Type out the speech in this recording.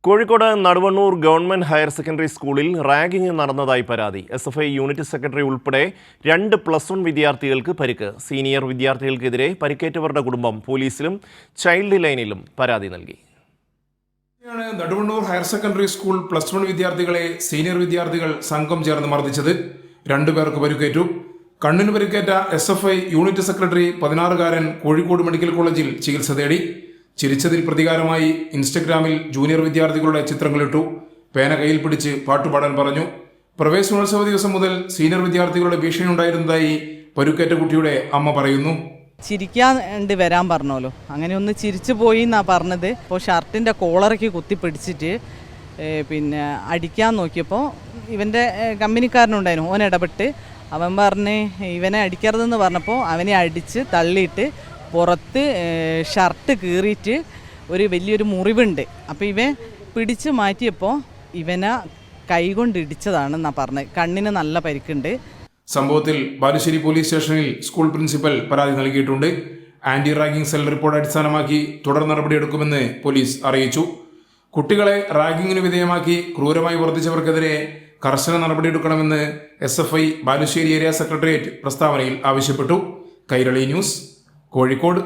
Kozhikode Naduvannur government higher secondary സ്കൂളിൽ ragging നടന്നതായി പരാതി. SFI യൂണിറ്റ് സെക്രട്ടറി ഉൾപ്പെടെ 2 +1 വിദ്യാർത്ഥികൾക്ക് പരിക്ക്. സീനിയർ വിദ്യാർത്ഥികൾക്കെതിരെ പരിക്കേറ്റവരുടെ കുടുംബം പോലീസിലും ചൈൽഡ് ലൈനിലും പരാതി നൽകി. നടുവണ്ണൂർ ഹയർ സെക്കൻഡറി സ്കൂൾ +1 വിദ്യാർത്ഥികളെ സീനിയർ വിദ്യാർത്ഥികൾ സംഘം ചേർന്ന് മർദ്ദിച്ചത്. 2 പേർക്ക് പരിക്കേറ്റു. കണ്ണിന് പരിക്കേറ്റ SFI യൂണിറ്റ് സെക്രട്ടറി 16-കാരൻ കോഴിക്കോട് മെഡിക്കൽ കോളേജിൽ ചികിത്സ തേടി. ചിരിച്ചതിൽ പ്രതികാരമായി ഇൻസ്റ്റഗ്രാമിൽ ജൂനിയർ വിദ്യാർത്ഥികളുടെ ചിത്രങ്ങളിട്ടു. പേന കയ്യിൽ പിടിച്ച് പാട്ടുപാടാൻ പറഞ്ഞു. പ്രവേശനോത്സവ ദിവസം മുതൽ സീനിയർ വിദ്യാർത്ഥികളുടെ ഭീഷണി ഉണ്ടായിരുന്നതായി പരുക്കേറ്റ കുട്ടിയുടെ അമ്മ പറയുന്നു. ചിരിക്കാണ്ട് വരാൻ പറഞ്ഞല്ലോ, അങ്ങനെ ഒന്ന് ചിരിച്ചു പോയി എന്നാ പറഞ്ഞത്. അപ്പോൾ ഷർട്ടിൻ്റെ കോളറയ്ക്ക് കുത്തിപ്പിടിച്ചിട്ട് പിന്നെ അടിക്കാൻ നോക്കിയപ്പോൾ ഇവൻ്റെ കമ്പനിക്കാരനുണ്ടായിരുന്നു, ഓൻ ഇടപെട്ട് അവൻ പറഞ്ഞ് ഇവനെ അടിക്കരുതെന്ന് പറഞ്ഞപ്പോൾ അവനെ അടിച്ച് തള്ളിയിട്ട് പുറത്ത് ഷർട്ട് കീറിയിട്ട് വലിയൊരു മുറിവുണ്ട്. അപ്പോൾ ഇവൻ പിടിച്ച് മാറ്റിയപ്പോൾ ഇവനെ കൈകൊണ്ട് ഇടിച്ചതാണെന്നാണ് പറഞ്ഞത്. കണ്ണിന് നല്ല പരിക്കുണ്ട്. സംഭവത്തിൽ ബാലുശ്ശേരി പോലീസ് സ്റ്റേഷനിൽ സ്കൂൾ പ്രിൻസിപ്പൽ പരാതി നൽകിയിട്ടുണ്ട്. ആന്റി റാഗിംഗ് സെൽ റിപ്പോർട്ട് അടിസ്ഥാനമാക്കി തുടർ നടപടിയെടുക്കുമെന്ന് പോലീസ് അറിയിച്ചു. കുട്ടികളെ റാഗിങ്ങിന് വിധേയമാക്കി ക്രൂരമായി വർദ്ധിച്ചവർക്കെതിരെ കർശന നടപടിയെടുക്കണമെന്ന് SFI ബാലുശ്ശേരി ഏരിയ സെക്രട്ടേറിയറ്റ് പ്രസ്താവനയിൽ ആവശ്യപ്പെട്ടു. കൈരളി ന്യൂസ്, കോഴിക്കോട്.